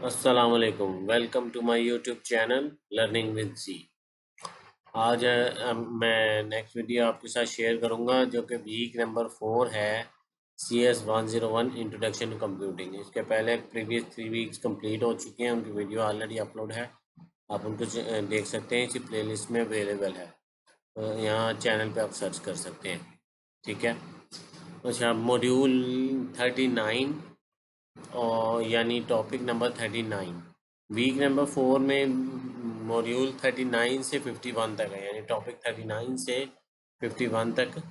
अस्सलामुअलैकुम। Welcome to my YouTube channel learning with C. आज मैं नेक्स्ट वीडियो आपके साथ शेयर करूंगा जो कि वीक नंबर 4 है। CS 101 introduction to computing. इसके पहले प्रीवियस 3 वीक्स कंप्लीट हो चुके हैं, उनकी वीडियो ऑलरेडी अपलोड है। आप उनको देख सकते हैं, इसी प्लेलिस्ट में अवेलेबल है। यहाँ चैनल पे आप सर्च कर सकते हैं। ठीक है। अच्छा, मॉड्यूल 39 और यानी टॉपिक नंबर 39 वीक नंबर 4 में मॉड्यूल 39 से 51 तक है, यानी टॉपिक 39 से 51 तक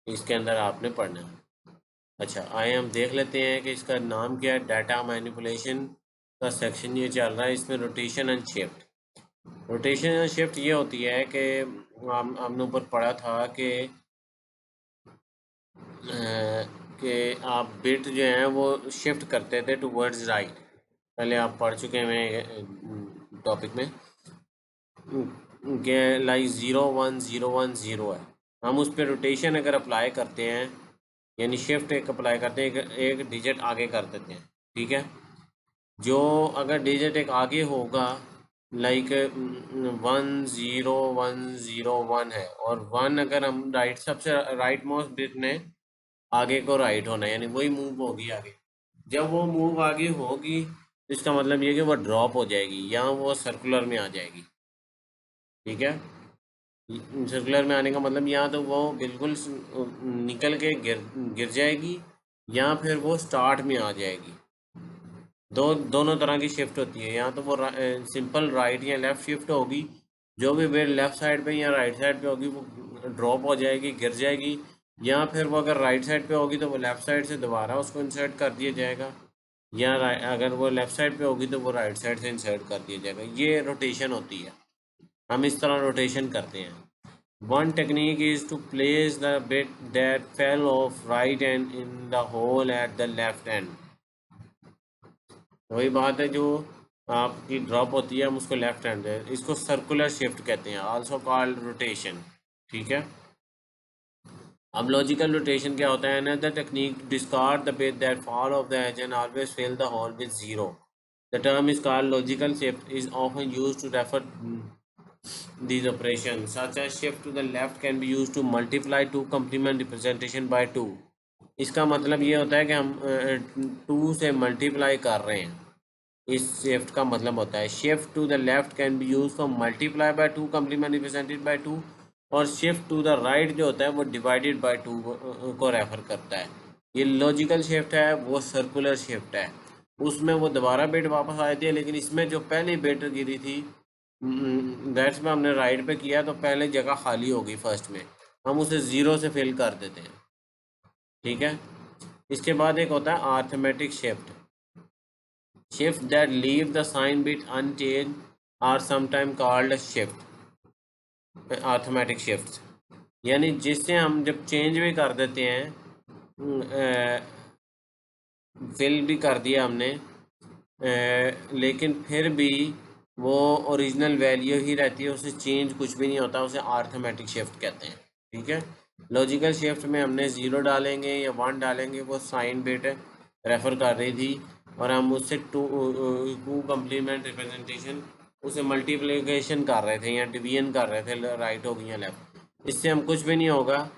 इसके अंदर आपने पढ़ना है। अच्छा, आए हम देख लेते हैं कि इसका नाम क्या है। डाटा मैनिपुलेशन का सेक्शन ये चल रहा है। इसमें rotation and shift. Rotation and shift ये होती है कि हमने ऊपर पढ़ा था कि आप बिट जो हैं वो शिफ्ट करते थे टूवर्ड्स राइट। पहले आप पढ़ चुके हैं टॉपिक में कि लाइक 0 1 0 1 0 है। हम उस पर रोटेशन अगर अप्लाई करते हैं, यानी शिफ्ट एक अप्लाई करते हैं, एक डिजिट आगे कर देते हैं। ठीक है। जो अगर डिजिट एक आगे होगा, लाइक 1 0 1 0 1 है, और 1 अगर हम राइट, सबसे राइट मोस्ट बिट ने आगे को राइट होना है, यानी वही मूव होगी आगे। जब वो मूव आगे होगी तो इसका मतलब ये है कि वो ड्रॉप हो जाएगी या वो सर्कुलर में आ जाएगी। ठीक है। सर्कुलर में आने का मतलब या तो वो बिल्कुल निकल के गिर गिर जाएगी, या फिर वो स्टार्ट में आ जाएगी। दोनों तरह की शिफ्ट होती है। या तो वो सिंपल राइट या लेफ़्ट शिफ्ट होगी। जो भी वेट लेफ़्ट साइड पे या राइट साइड पे होगी वो ड्रॉप हो जाएगी, गिर जाएगी। या फिर वो अगर राइट साइड पे होगी तो वो लेफ़्ट साइड से दोबारा उसको इंसर्ट कर दिया जाएगा, या अगर वो लेफ़्ट साइड पे होगी तो वो राइट साइड से इंसर्ट कर दिया जाएगा। ये रोटेशन होती है। हम इस तरह रोटेशन करते हैं। One technique is to place the bit that fell off right end in the hole at the left end. वही बात है, जो आपकी ड्रॉप होती है हम उसको लेफ्ट हैंड है, इसको सर्कुलर शिफ्ट कहते हैं, आल्सो कॉल्ड रोटेशन। ठीक है। अब लॉजिकल रोटेशन क्या होता है? Another technique to discard the bit that fall off the edge and always fill the hole with zero. The term is called logical shift is often used to refer these operations, such as shift to the left, can be used to multiply two complement representation by 2। इसका मतलब ये होता है कि हम 2 से multiply कर रहे हैं। इस शिफ्ट का मतलब होता है shift to the left can be use for multiply by 2 complement represented by 2, और शिफ्ट टू द राइट जो होता है वो डिवाइडेड बाय 2 को रेफर करता है। ये लॉजिकल शिफ्ट है, वो सर्कुलर शिफ्ट है। उसमें वो दोबारा बिट वापस आ जाती है, लेकिन इसमें जो पहली बिट गिरी थी दैट्स में हमने राइट पे किया तो पहले जगह खाली होगी फर्स्ट में, हम उसे ज़ीरो से फिल कर देते हैं। ठीक है। इसके बाद एक होता है arithmetic shift. Shift that leave the sign bit unchange are sometime called shift arithmetic shift, यानी जिससे हम जब चेंज भी कर देते हैं, फिल भी कर दिया हमने, लेकिन फिर भी वो ओरिजिनल वैल्यू ही रहती है, उसे चेंज कुछ भी नहीं होता, उसे अरिथमेटिक शिफ्ट कहते हैं। ठीक है। लॉजिकल शिफ्ट में हमने 0 डालेंगे या 1 डालेंगे, वो साइन बिट रेफर कर रही थी, और हम उससे टू कम्प्लीमेंट रिप्रेजेंटेशन, उसे मल्टीप्लिकेशन कर रहे थे या डिवीजन कर रहे थे, राइट हो गई या लेफ्ट। इससे हम कुछ भी नहीं होगा।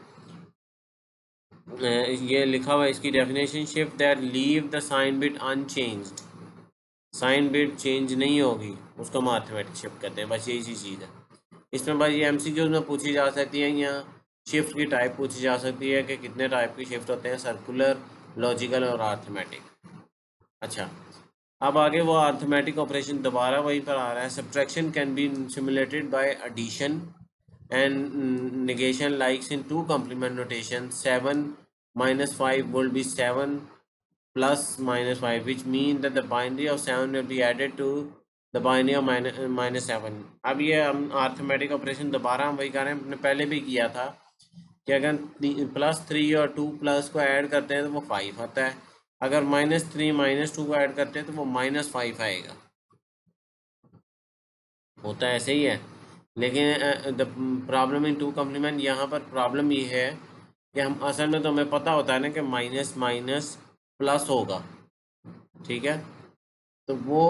ये लिखा हुआ है इसकी definition, shift that leave the sign bit unchanged. Sign bit change नहीं होगी, उसको हम अरिथमेटिक शिफ्ट कहते हैं। बस यही सी चीज़ है। इसमें बस ये MCQs में पूछी जा सकती है, या शिफ्ट की टाइप पूछी जा सकती है कि कितने टाइप की शिफ्ट होते हैं, सर्कुलर, लॉजिकल और अरिथमेटिक। अच्छा, अब आगे वो अरिथमेटिक ऑपरेशन दोबारा वहीं पर आ रहा है। Subtraction can be simulated by addition and negation, likes in two complement notation, 7 minus 5 will be 7 plus minus 5, which means that the binary of 7 will be added to the binary of minus 7। अब ये हम arithmetic operation दोबारा हम वही कर रहे हैं, हमने पहले भी किया था कि अगर +3 और 2 प्लस को ऐड करते हैं तो वो 5 आता है, अगर -3 -2 को ऐड करते हैं तो वो -5 आएगा। होता ऐसे ही है। लेकिन the problem in two complement, यहाँ पर प्रॉब्लम ये है कि हम असल में, तो हमें पता होता है ना कि माइनस माइनस प्लस होगा। ठीक है। तो वो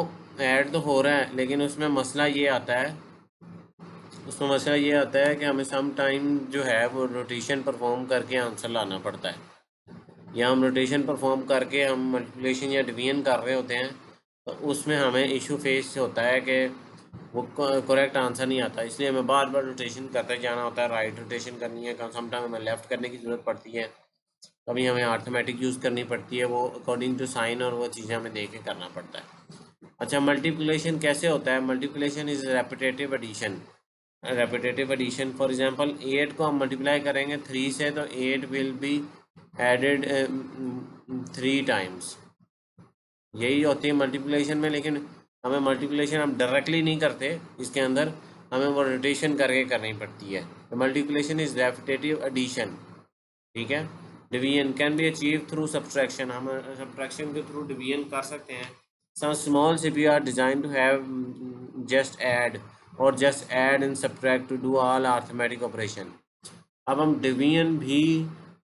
ऐड तो हो रहा है, लेकिन उसमें मसला ये आता है, उसमें मसला ये आता है कि हमें सम टाइम जो है वो रोटेशन परफॉर्म करके आंसर लाना पड़ता है, या हम रोटेशन परफॉर्म करके हम मल्टीप्लिकेशन या डिवीजन कर रहे होते हैं, तो उसमें हमें इशू फेस होता है कि वो करेक्ट आंसर नहीं आता, इसलिए हमें बार बार रोटेशन करते जाना होता है। राइट रोटेशन करनी है, सम टाइम हमें लेफ़्ट करने की ज़रूरत पड़ती है, कभी हमें अर्थमेटिक यूज़ करनी पड़ती है, वो अकॉर्डिंग टू साइन और वो चीज़ें हमें देख के करना पड़ता है। अच्छा, मल्टीप्लिकेशन कैसे होता है? Multiplication is repetitive addition. Repetitive addition, for example 8 को हम मल्टीप्लाई करेंगे 3 से, तो 8 विल बी एडेड 3 टाइम्स। यही होती है मल्टीप्लिकेशन में, लेकिन हमें मल्टीप्लिकेशन हम डायरेक्टली नहीं करते, इसके अंदर हमें वो रोटेशन करके करनी पड़ती है। तो मल्टीप्लिकेशन इज रेपिटेटिव एडिशन, ठीक है। Division can be achieve through subtraction, हम सब्सट्रैक्शन के थ्रू डिवीजन कर सकते हैं। Some small CPU are design to have just add और just add and subtract to do all arithmetic operation. अब हम डिवीजन भी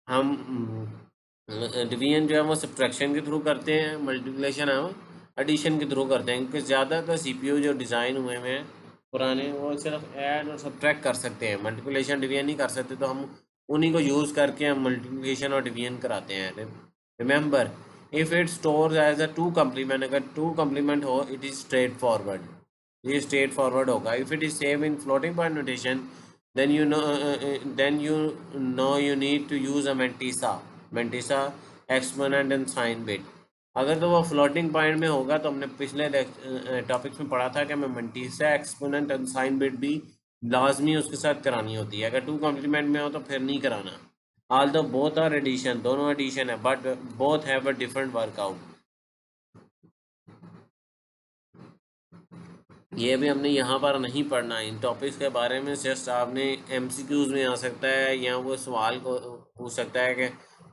हम डिवीजन जो है वो सब्ट्रैक्शन के थ्रू करते हैं, मल्टीप्लिकेशन हम एडिशन के थ्रू करते हैं, क्योंकि ज़्यादातर सीपीयू जो डिज़ाइन हुए हुए हैं पुराने, वो सिर्फ ऐड और सब्ट्रैक्ट कर सकते हैं, मल्टीप्लिकेशन डिवीजन नहीं कर सकते, तो हम उन्हीं को यूज़ करके हम मल्टीप्लिकेशन और डिवीजन कराते हैं। Remember, if it store as a two complement, अगर टू कम्प्लीमेंट हो इट इज़ स्ट्रेट फॉरवर्ड, ये स्ट्रेट फॉरवर्ड होगा। If it is save in floating point notation, then you need to use a Mantissa exponent and sign bit। अगर तो वो floating point में होगा तो हमने पिछले टॉपिक्स में पढ़ा था कि हमें मंटीसा एक्सपोनेंट एंड साइन बिट भी लाजमी उसके साथ करानी होती है। अगर टू कॉम्प्लीमेंट में हो तो फिर नहीं कराना। ऑल दो बोथ आर एडिशन, दोनों एडिशन है, but both have a different workout. ये भी हमने यहाँ पर नहीं पढ़ना इन टॉपिक्स के बारे में, जस्ट आपने एमसीक्यूज़ में आ सकता है, या वो सवाल को पूछ सकता है कि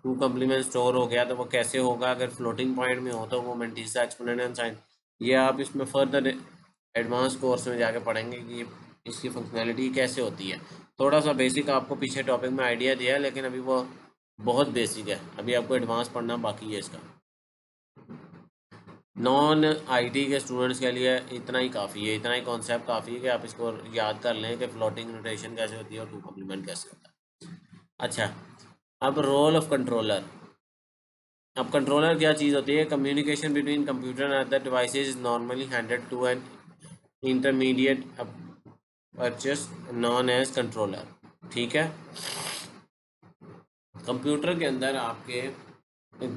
टू कम्प्लीमेंट स्टोर हो गया तो वो कैसे होगा, अगर फ्लोटिंग पॉइंट में हो तो वो मंटीसा एक्सपोनेंट एंड साइन। ये आप इसमें फर्दर एडवांस कोर्स में जाके पढ़ेंगे कि इसकी फंक्शनैलिटी कैसे होती है। थोड़ा सा बेसिक आपको पीछे टॉपिक में आइडिया दिया है, लेकिन अभी वो बहुत बेसिक है, अभी आपको एडवांस पढ़ना बाकी है इसका। नॉन आईटी के स्टूडेंट्स के लिए इतना ही काफ़ी है, इतना ही कॉन्सेप्ट काफ़ी है कि आप इसको याद कर लें कि फ्लोटिंग नोटेशन कैसे होती है और टू कॉम्प्लीमेंट कैसे होता है। अच्छा, अब रोल ऑफ कंट्रोलर। अब कंट्रोलर क्या चीज़ होती है? Communication between computer and other devices is normally handed to an intermediate purchase known as controller, ठीक है। कंप्यूटर के अंदर आपके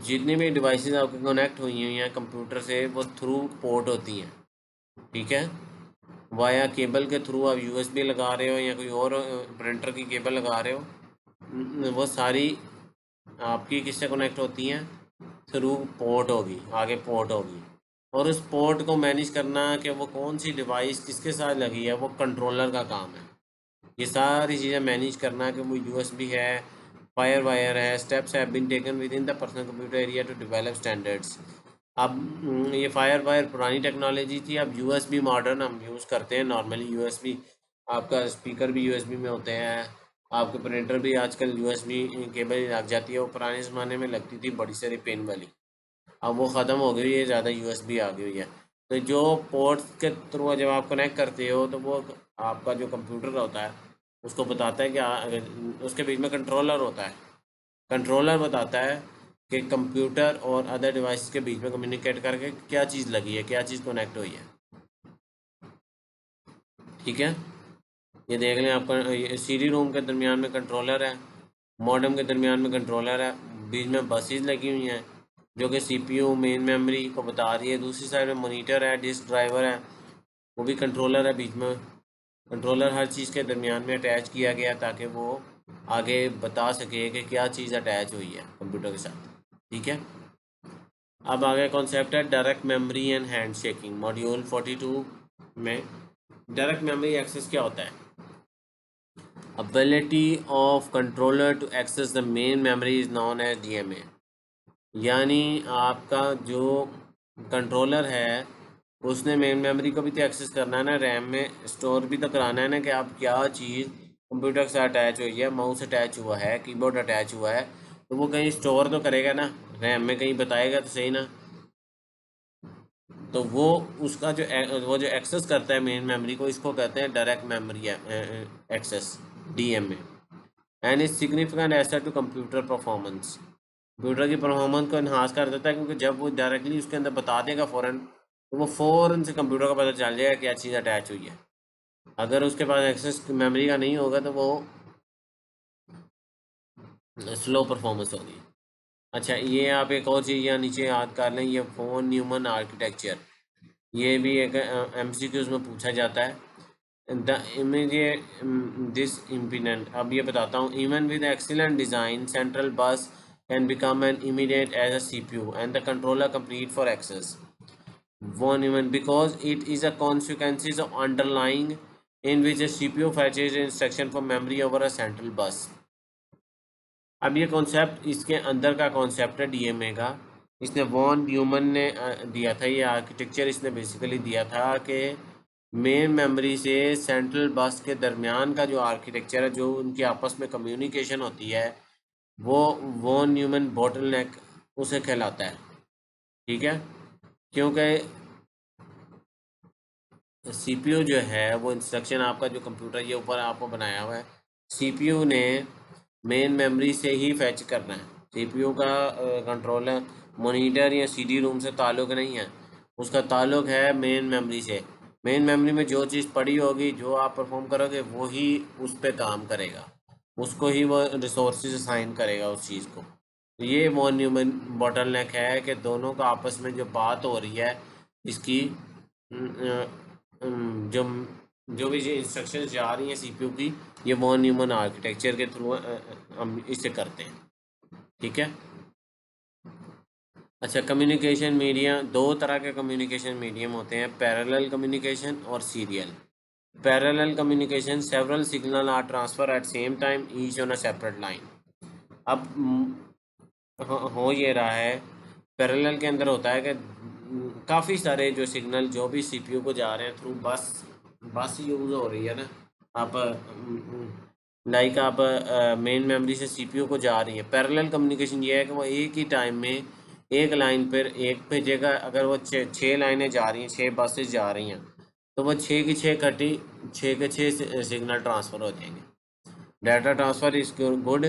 जितनी भी डिवाइसेस आपके कनेक्ट हुई हुई हैं कंप्यूटर से, वो थ्रू पोर्ट होती हैं, ठीक है। वाया केबल के थ्रू आप यूएसबी लगा रहे हो या कोई और प्रिंटर की केबल लगा रहे हो, वो सारी आपकी किससे कनेक्ट होती हैं? थ्रू पोर्ट होगी, आगे पोर्ट होगी, और उस पोर्ट को मैनेज करना कि वो कौन सी डिवाइस किसके साथ लगी है, वो कंट्रोलर का काम है। ये सारी चीज़ें मैनेज करना कि वो यूएसबी है, फायर वायर है, steps have been taken within the personal computer area to develop standards. अब ये फायर वायर पुरानी टेक्नोलॉजी थी, अब यूएसबी मॉडर्न हम यूज़ करते हैं नॉर्मली। यूएसबी आपका स्पीकर भी यूएसबी में होते हैं, आपके प्रिंटर भी आजकल यूएसबी केबल लग जाती है, वो पुराने ज़माने में लगती थी बड़ी सारी पिन वाली, अब वो ख़त्म हो गई है, ज़्यादा यूएसबी आ गई है। तो जो पोर्ट के थ्रू जब आप कनेक्ट करते हो तो वो आपका जो कंप्यूटर होता है उसको बताता है कि उसके बीच में कंट्रोलर होता है, कंट्रोलर बताता है कि कंप्यूटर और अदर डिवाइस के बीच में कम्युनिकेट करके क्या चीज़ लगी है, क्या चीज़ कनेक्ट हुई है, ठीक है। ये देख लें, आपका सीडी रूम के दरमियान में कंट्रोलर है, मॉडेम के दरमियान में कंट्रोलर है, बीच में बसेस लगी हुई हैं जो कि सीपीयू मेन मेमोरी को बता रही है, दूसरी साइड में मॉनिटर है, डिस्क ड्राइवर है, वो भी कंट्रोलर है बीच में। कंट्रोलर हर चीज़ के दरमियान में अटैच किया गया ताकि वो आगे बता सके कि क्या चीज़ अटैच हुई है कंप्यूटर के साथ, ठीक है। अब आगे कॉन्सेप्ट है direct memory and hand shaking. Module 42 में डायरेक्ट मेमोरी एक्सेस क्या होता है? Ability of controller to access the main memory is known as DMA. यानी आपका जो कंट्रोलर है उसने मेन मेमोरी को भी तो एक्सेस करना है ना, रैम में स्टोर भी तो कराना है ना कि आप क्या चीज़ कंप्यूटर के साथ अटैच हुई है, माउस अटैच हुआ है, कीबोर्ड अटैच हुआ है, तो वो कहीं स्टोर तो करेगा ना, रैम में कहीं बताएगा तो सही ना। तो वो उसका वो जो एक्सेस करता है मेन मेमोरी को, इसको कहते हैं direct memory access, DMA. And is significant asset to computer performance, computer की परफॉर्मेंस को इन्हांस कर देता है, क्योंकि जब वो डायरेक्टली उसके अंदर बता देगा फ़ौरन, तो वो फ़ौरन से कंप्यूटर को पता चल जाएगा क्या चीज़ अटैच हुई है। अगर उसके पास एक्सेस मेमोरी का नहीं होगा तो वो स्लो परफॉर्मेंस होगी। अच्छा, ये आप एक और चीज़ यहाँ नीचे याद कर लें, ये फोन न्यूमन आर्किटेक्चर, ये भी एक एमसीक्यूज़ में पूछा जाता है। द इमीडिएट दिस इम्पिडेंट, अब ये बताता हूँ, even with excellent design central bus can become an immediate as a CPU and the controller complete for access one even because it is a consequences of underlying in which a CPU fetches instruction from memory over a central bus। अब ये concept इसके अंदर का concept है DMA का। इसने von Neumann ने दिया था, ये आर्किटेक्चर इसने बेसिकली दिया था कि मेन मेमोरी से सेंट्रल बस के दरमियान का जो आर्किटेक्चर है, जो उनकी आपस में कम्युनिकेशन होती है, वो वॉन न्यूमन बॉटलनेक उसे कहलाता है। ठीक है, क्योंकि सीपीयू जो है वो इंस्ट्रक्शन आपका जो कंप्यूटर ये ऊपर आपको बनाया हुआ है, सीपीयू ने मेन मेमोरी से ही फैच करना है। सीपीयू का कंट्रोलर मॉनिटर या सीडी रूम से ताल्लुक़ नहीं है, उसका ताल्लुक़ है मेन मेमोरी से। मेन मेमोरी में जो चीज़ पड़ी होगी, जो आप परफॉर्म करोगे, वो ही उस पर काम करेगा, उसको ही वो रिसोर्सेज असाइन करेगा उस चीज़ को। तो ये वो न्यूमन बॉटलनेक है कि दोनों का आपस में जो बात हो रही है इसकी, जो जो भी जो इंस्ट्रक्शन जा रही हैं सीपीयू की, ये वॉन न्यूमन आर्किटेक्चर के थ्रू हम इसे करते हैं। ठीक है। अच्छा, कम्युनिकेशन मीडिया, दो तरह के कम्युनिकेशन मीडियम होते हैं, पैरेलल कम्युनिकेशन और serial. Parallel communication, several signal are transfer at same time each on a separate line. अब हो ये रहा है, पैरेलल के अंदर होता है कि काफ़ी सारे जो सिग्नल जो भी सीपीयू को जा रहे हैं थ्रू बस यूज़ हो रही है ना, आप लाइक आप मेन मेमोरी से सीपीयू को जा रही है। पैरेलल कम्युनिकेशन ये है कि वो एक ही टाइम में एक लाइन पर एक भेजेगा। अगर वो छः लाइनें जा रही हैं, 6 बसेस जा रही हैं, तो वो 6 की 6 कटी, 6 के 6 सिग्नल ट्रांसफ़र हो जाएंगे। Data transfer is good,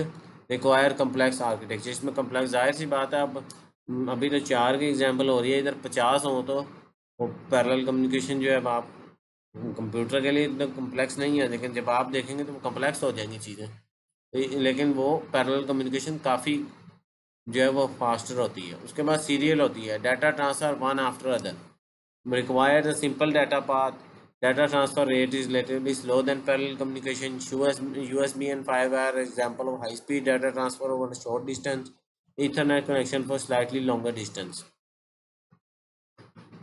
require complex architecture. इसमें कम्प्लेक्स, जाहिर सी बात है, अब अभी तो 4 की एग्जांपल हो रही है, इधर 50 हो तो वो पैरेलल कम्युनिकेशन जो है, अब आप कंप्यूटर के लिए इतना कम्प्लेक्स नहीं है, लेकिन जब आप देखेंगे तो वो कम्प्लेक्स हो जाएंगी चीज़ें। लेकिन वो पैरेलल कम्युनिकेशन काफ़ी जो है वो फास्टर होती है। उसके बाद सीरियल होती है, data transfer one after other, requires a simple data path. Data transfer rate is relatively slow than parallel communication. USB and FireWire are example of high-speed data transfer over a short distance. Ethernet connection for slightly longer distance.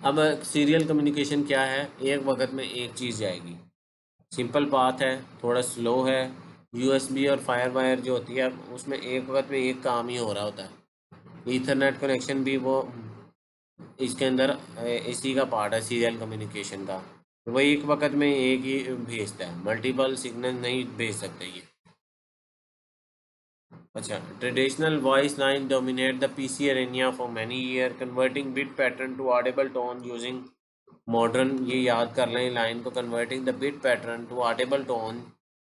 अब serial communication क्या है, एक वक्त में एक चीज़ जाएगी, simple path है, थोड़ा स्लो है। यूएसबी और फायरवायर जो होती है उसमें एक वक्त में एक काम ही हो रहा होता है। ईथरनेट कनेक्शन भी वो इसके अंदर इसी का पार्ट है, सीरियल कम्युनिकेशन का। वो एक वक्त में एक ही भेजता है, मल्टीपल सिग्नल नहीं भेज सकते ये। अच्छा, traditional voice line dominate the PC arena for many year, converting bit pattern to audible tone using modem, ये याद कर लें लाइन को, converting the bit pattern to audible tone,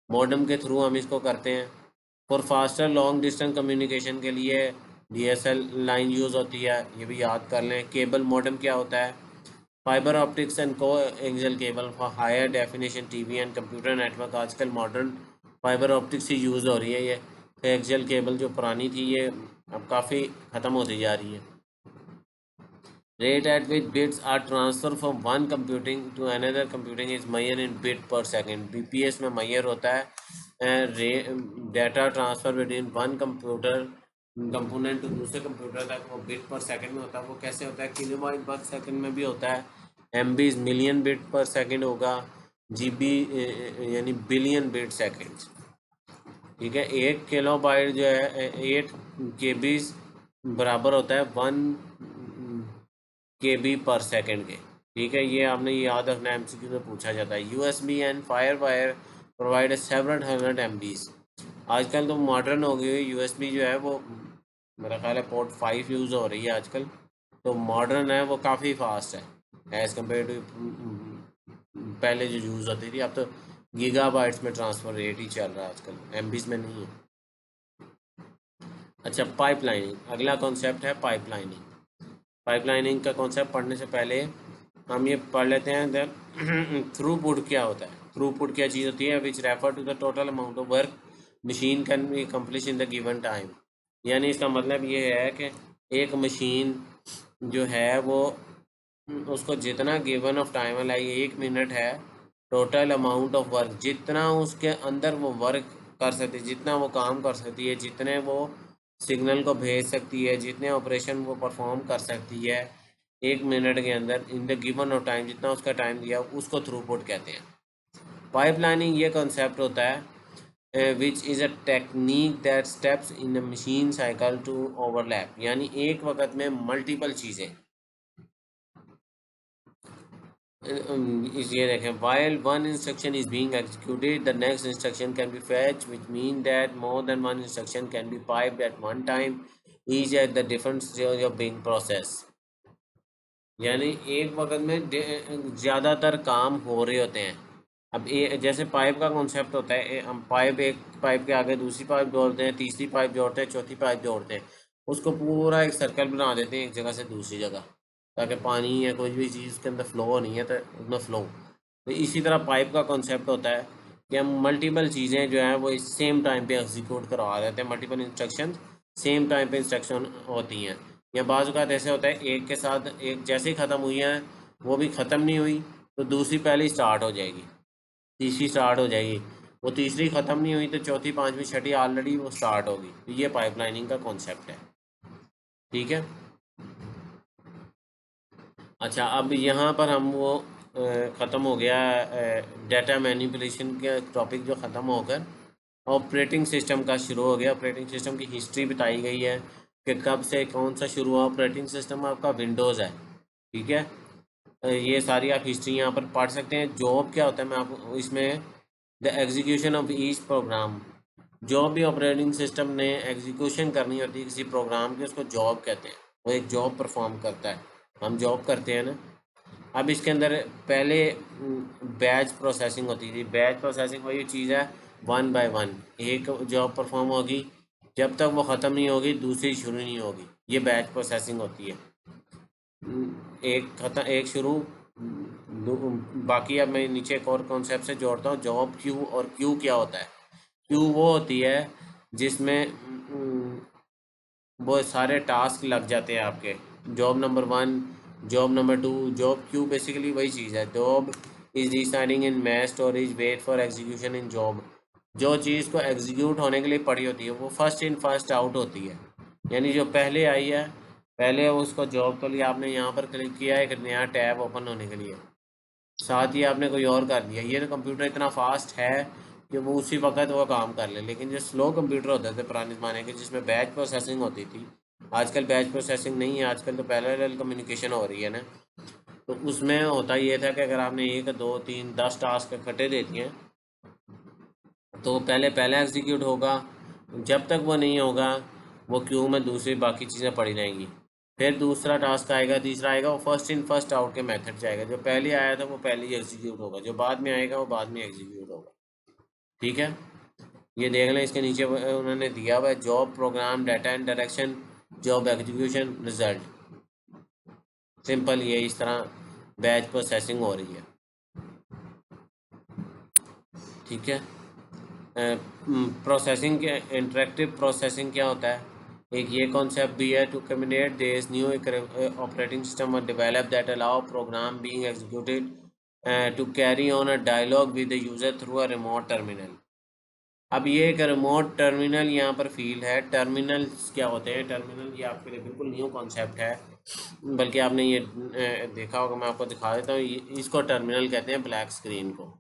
modem के थ्रू हम इसको करते हैं। For faster long distance communication के लिए डीएसएल लाइन यूज़ होती है, ये भी याद कर लें। केबल मॉडर्न क्या होता है, fibre optics and coaxial cable for higher definition TV and computer network. आजकल मॉडर्न फाइबर ऑप्टिक्स ही यूज़ हो रही है, ये एक्सियल केबल जो पुरानी थी ये अब काफ़ी ख़त्म होती जा रही है। Rate at which bits are transfer from one computing to another computing is measure in bit per second, BPS में मेजर होता है। Data transfer between one computer component to दूसरे कंप्यूटर तक, वो बिट पर सेकंड में होता है। वो कैसे होता है, किलोबाइट पर सेकंड में भी होता है, एमबीज मिलियन बिट पर सेकंड होगा, जीबी यानी बिलियन बिट सेकंड्स। ठीक है, 1 किलोबाइट जो है 8 केबीज बराबर होता है 1 केबी पर सेकंड के। ठीक है, ये आपने याद रखना, एमसीक्यू में पूछा जाता है। USB and FireWire provide several 100 एमबीज। आजकल तो मॉडर्न हो गई, यूएसबी जो है वो मेरा ख्याल है पोर्ट 5 यूज़ हो रही है आजकल, तो मॉडर्न है, वो काफ़ी फास्ट है। एज़ कम्पेयर टू पहले जो यूज़ होती थी। अब तो गीगाबाइट्स में ट्रांसफ़र रेट ही चल रहा है आजकल, एमबीज़ में नहीं है। अच्छा, पाइपलाइनिंग अगला कॉन्सेप्ट है पाइपलाइनिंग। पाइपलाइनिंग का कॉन्सेप्ट पढ़ने से पहले हम ये पढ़ लेते हैं दैट थ्रूपुट क्या होता है। थ्रूपुट क्या चीज़ होती है? Which refer to the total amount of work machine can be accomplish in the given time. यानी इसका मतलब ये है कि एक मशीन जो है वो उसको जितना गिवन ऑफ टाइम है, लाइक 1 मिनट है, टोटल अमाउंट ऑफ वर्क जितना उसके अंदर वो वर्क कर सकती है, जितना वो काम कर सकती है, जितने वो सिग्नल को भेज सकती है, जितने ऑपरेशन वो परफॉर्म कर सकती है 1 मिनट के अंदर इन द गिवन ऑफ टाइम, जितना उसका टाइम दिया, उसको थ्रूपुट कहते हैं। पाइपलाइनिंग ये कॉन्सेप्ट होता है which is a technique that steps in a machine cycle to overlap. यानी एक वक्त में मल्टीपल चीज़ें इस ये देखें, while one instruction is being executed the next instruction can be fetched, which mean that more than one instruction can be piped at one time, each at the different stage of being processed। यानी एक वक्त में ज़्यादातर काम हो रहे होते हैं। अब जैसे पाइप का कॉन्सेप्ट होता है, हम पाइप, एक पाइप के आगे दूसरी पाइप जोड़ते हैं, तीसरी पाइप जोड़ते हैं, चौथी पाइप जोड़ते हैं, उसको पूरा एक सर्कल बना देते हैं एक जगह से दूसरी जगह, ताकि पानी या कोई भी चीज़ के अंदर फ्लो नहीं है तो उसमें फ्लो। तो इसी तरह पाइप का कॉन्सेप्ट होता है कि हम मल्टीपल चीज़ें जो हैं वो सेम टाइम पे एग्जीक्यूट करवा देते हैं, मल्टीपल इंस्ट्रक्शन सेम टाइम पे इंस्ट्रक्शन होती हैं। या बाज़ औक़ात ऐसे होता है एक के साथ एक जैसे ही ख़त्म हुई है, वो भी ख़त्म नहीं हुई तो दूसरी पहले स्टार्ट हो जाएगी, तीसरी स्टार्ट हो जाएगी, वो तीसरी ख़त्म नहीं हुई तो चौथी, पाँचवीं, छठी ऑलरेडी वो स्टार्ट होगी। तो ये पाइपलाइनिंग का कॉन्सेप्ट है, ठीक है। अच्छा, अब यहाँ पर हम वो ख़त्म हो गया डाटा मैनिपुलेशन का टॉपिक जो ख़त्म होकर ऑपरेटिंग सिस्टम का शुरू हो गया। ऑपरेटिंग सिस्टम की हिस्ट्री बताई गई है कि कब से कौन सा शुरू हुआ। ऑपरेटिंग सिस्टम आपका विंडोज़ है, ठीक है। ये सारी आप हिस्ट्री यहाँ पर पढ़ सकते हैं। जॉब क्या होता है, मैं आपको इसमें the execution of each program, जो भी ऑपरेटिंग सिस्टम ने एग्जीक्यूशन करनी होती है किसी प्रोग्राम की, उसको जॉब कहते हैं। वो एक जॉब परफॉर्म करता है, हम जॉब करते हैं ना। अब इसके अंदर पहले बैच प्रोसेसिंग होती थी। बैच प्रोसेसिंग वही चीज़ है, वन बाय वन एक जॉब परफॉर्म होगी, जब तक वो ख़त्म नहीं होगी दूसरी शुरू नहीं होगी, ये बैच प्रोसेसिंग होती है। एक खत्म, एक शुरू, बाकी अब मैं नीचे एक और कॉन्सेप्ट से जोड़ता हूँ, जॉब क्यू। और क्यू क्या होता है? क्यू वो होती है जिसमें वो सारे टास्क लग जाते हैं आपके, job number 1, job number 2, job queue basically वही चीज़ है। Job is residing in mass storage wait for execution in job. जो चीज़ को एग्जीक्यूट होने के लिए पड़ी होती है वो फर्स्ट इन फर्स्ट आउट होती है, यानी जो पहले आई है पहले उसको जॉब के लिए आपने यहाँ पर क्लिक किया एक नया टैब ओपन होने के लिए, साथ ही आपने कोई और कर दिया। ये तो कंप्यूटर इतना फास्ट है कि वो उसी वक्त वो काम कर ले। लेकिन जो स्लो कंप्यूटर होते थे पुराने ज़माने के, जिसमें बैच प्रोसेसिंग होती थी, आजकल बैच प्रोसेसिंग नहीं है, आजकल तो पैरेलल कम्युनिकेशन हो रही है ना। तो उसमें होता ये था कि अगर आपने 1, 2, 3, 10 टास्क इकट्ठे दे दिए तो पहले पहले एग्जीक्यूट होगा, जब तक वो नहीं होगा वो क्यू में दूसरी बाकी चीज़ें पड़ी रहेंगी। फिर दूसरा टास्क आएगा, तीसरा आएगा, वो फर्स्ट इन फर्स्ट आउट के मेथड से आएगा। जो पहले आया था वो पहले ही एग्जीक्यूट होगा, जो बाद में आएगा वो बाद में एग्जीक्यूट होगा, ठीक है। ये देख लें, इसके नीचे उन्होंने दिया हुआ है job program data and direction, job execution result. Simple ये इस तरह बैच प्रोसेसिंग हो रही है, ठीक है। प्रोसेसिंग के इंटरेक्टिव प्रोसेसिंग क्या होता है? एक ये कॉन्सेप्ट भी है, to communicate this new operating system और develop that allow program being executed to carry on a dialog with the user through a remote terminal. अब ये एक रिमोट टर्मिनल यहाँ पर फील्ड है। टर्मिनल्स क्या होते हैं? टर्मिनल ये आपके लिए बिल्कुल न्यू कॉन्सेप्ट है, बल्कि आपने ये देखा होगा, मैं आपको दिखा देता हूँ। इसको टर्मिनल कहते हैं, ब्लैक स्क्रीन को।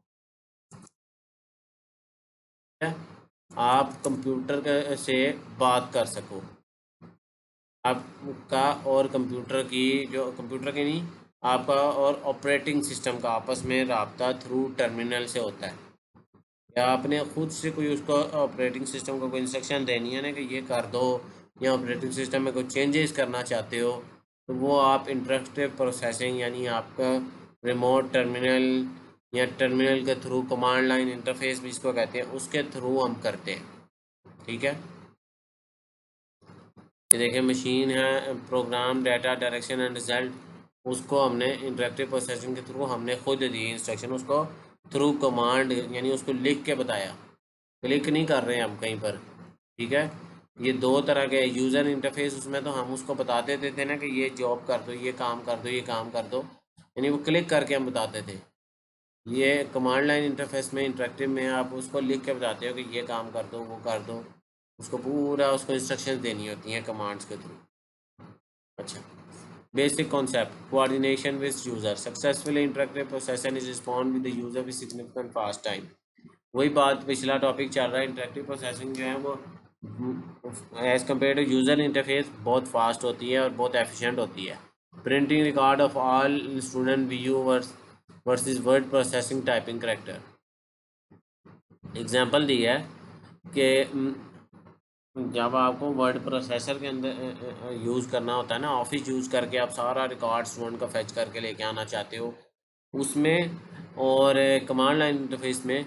आप कंप्यूटर से बात कर सको, आपका और कंप्यूटर की, जो कंप्यूटर की नहीं, आपका और ऑपरेटिंग सिस्टम का आपस में रब्ता थ्रू टर्मिनल से होता है। या आपने खुद से कोई उसको ऑपरेटिंग सिस्टम को कोई इंस्ट्रक्शन देनी है ना कि ये कर दो, या ऑपरेटिंग सिस्टम में कोई चेंजेस करना चाहते हो, तो वो आप इंटरेक्टिव प्रोसेसिंग यानी आपका रिमोट टर्मिनल या टर्मिनल के थ्रू कमांड लाइन इंटरफेस भी इसको कहते हैं, उसके थ्रू हम करते हैं। ठीक है, ये देखिए मशीन है, program data direction and result, उसको हमने इंटरेक्टिव प्रोसेसिंग के थ्रू हमने खुद दी इंस्ट्रक्शन, उसको थ्रू कमांड यानी उसको लिख के बताया, क्लिक नहीं कर रहे हैं हम कहीं पर। ठीक है, ये दो तरह के यूज़र इंटरफेस, उसमें तो हम उसको बताते थे ना कि ये जॉब कर दो, ये काम कर दो, ये काम कर दो, यानी वो क्लिक करके हम बताते थे। ये कमांड लाइन इंटरफेस में इंटरेक्टिव में आप उसको लिख के बताते हो कि ये काम कर दो, वो कर दो, उसको पूरा उसको इंस्ट्रक्शंस देनी होती हैं कमांड्स के थ्रू। अच्छा, basic concept coordination with user, successfully interactive processor is respond with the user with significant fast time. वही बात पिछला टॉपिक चल रहा है, इंटरेक्टिव प्रोसेसिंग जो है वो as compare to user interface बहुत फास्ट होती है और बहुत एफिशिएंट होती है। Printing record of all student view versus word processing typing character. Example दी है कि जब आपको वर्ड प्रोसेसर के अंदर यूज़ करना होता है ना, ऑफिस यूज़ करके आप सारा रिकॉर्ड स्टूडेंट का फेच करके लेके आना चाहते हो उसमें, और कमांड लाइन इंटरफेस में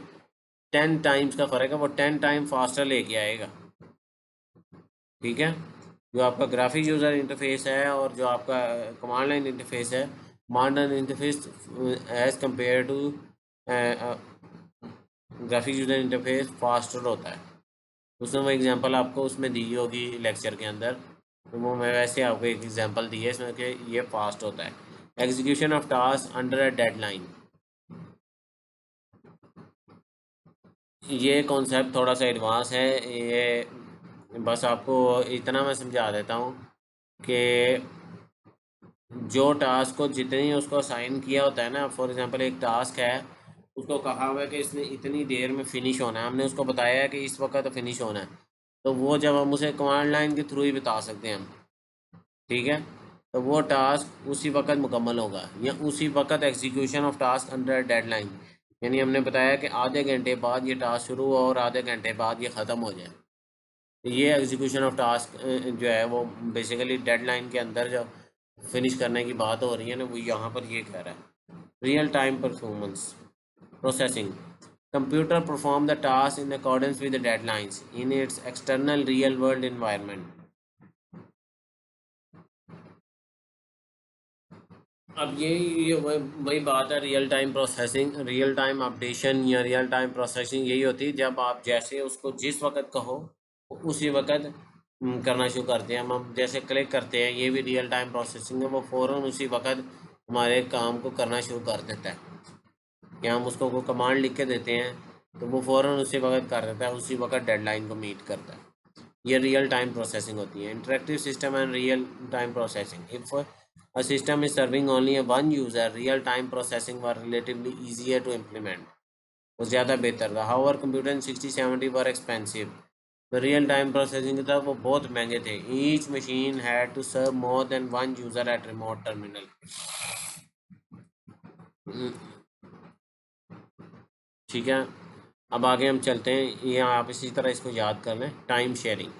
10 टाइम्स का फ़र्क है, वो 10 टाइम फास्टर लेके आएगा। ठीक है, जो आपका ग्राफिक यूज़र इंटरफेस है और जो आपका कमांड लाइन इंटरफेस है, modern interface as compare to graphic user interface faster होता है। उसमें वो एग्जांपल आपको उसमें दी होगी लेक्चर के अंदर, तो वो मैं वैसे आपको एक एग्जांपल दी है इसमें कि ये फास्ट होता है। Execution of task under a deadline, ये कॉन्सेप्ट थोड़ा सा एडवांस है, ये बस आपको इतना मैं समझा देता हूँ कि जो टास्क को जितनी उसको असाइन किया होता है ना, फॉर एग्जांपल एक टास्क है, उसको कहा हुआ है कि इसने इतनी देर में फिनिश होना है, हमने उसको बताया है कि इस वक्त फिनिश होना है, तो वो जब हम उसे कमांड लाइन के थ्रू ही बता सकते हैं हम। ठीक है, तो वो टास्क उसी वक्त मुकम्मल होगा या उसी वक्त execution of task under deadline, यानी हमने बताया कि आधे घंटे बाद ये टास्क शुरू हो और आधे घंटे बाद ये ख़त्म हो जाए, तो ये एग्जीक्यूशन ऑफ टास्क जो है वो बेसिकली डेडलाइन के अंदर जो फिनिश करने की बात हो रही है ना, वो यहाँ पर ये कह रहा है। Real time performance processing, computer perform the task in accordance with the deadlines in its external real world environment. अब ये वही बात है, real time processing, real time updation या रियल टाइम प्रोसेसिंग यही होती है जब आप जैसे उसको जिस वक्त कहो उसी वक्त करना शुरू करते हैं। हम जैसे क्लिक करते हैं, ये भी रियल टाइम प्रोसेसिंग है, वो फ़ौरन उसी वक्त हमारे काम को करना शुरू कर देता है। कि हम उसको कोई कमांड लिख के देते हैं तो वो फ़ौरन उसी वक्त कर देता है, उसी वक्त डेडलाइन को मीट करता है। ये रियल टाइम प्रोसेसिंग होती है। Interactive system and real time processing, if a system is serving only a one user, real time processing were relatively easier to implement, वो ज़्यादा बेहतर था। However computer in 60-70 were expensive, तो real time processing था वो बहुत महंगे थे। Each machine had to serve more than one user at remote terminal. ठीक है, अब आगे हम चलते हैं, ये आप इसी तरह इसको याद कर लें। Time sharing,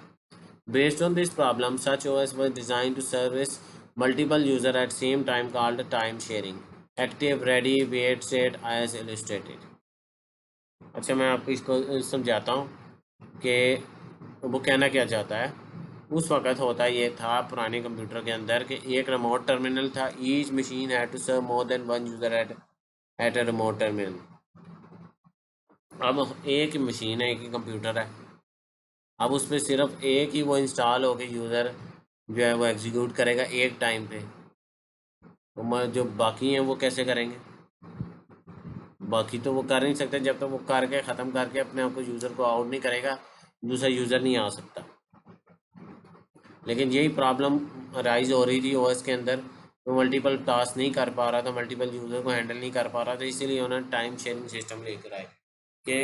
based on this problem, such OS was designed to service multiple users at same time, called time sharing. Active, ready, wait state as illustrated. अच्छा, मैं आपको इसको समझाता हूँ कि वो कहना क्या चाहता है। उस वक़्त होता ये था पुराने कंप्यूटर के अंदर कि एक रिमोट टर्मिनल था। Each machine had to serve more than one user at a remote terminal. अब एक मशीन है, एक ही कंप्यूटर है, अब उस पर सिर्फ एक ही वो इंस्टॉल हो के यूज़र जो है वो एग्जीक्यूट करेगा एक टाइम पे, तो जो बाकी हैं वो कैसे करेंगे? बाकी तो वो कर नहीं सकते जब तक वो करके ख़त्म करके अपने आप को यूज़र को आउट नहीं करेगा, दूसरा यूज़र नहीं आ सकता। लेकिन यही प्रॉब्लम राइज हो रही थी ओएस के अंदर, तो मल्टीपल टास्क नहीं कर पा रहा था, मल्टीपल यूज़र को हैंडल नहीं कर पा रहा था, इसीलिए उन्होंने टाइम शेयरिंग सिस्टम लेकर आए कि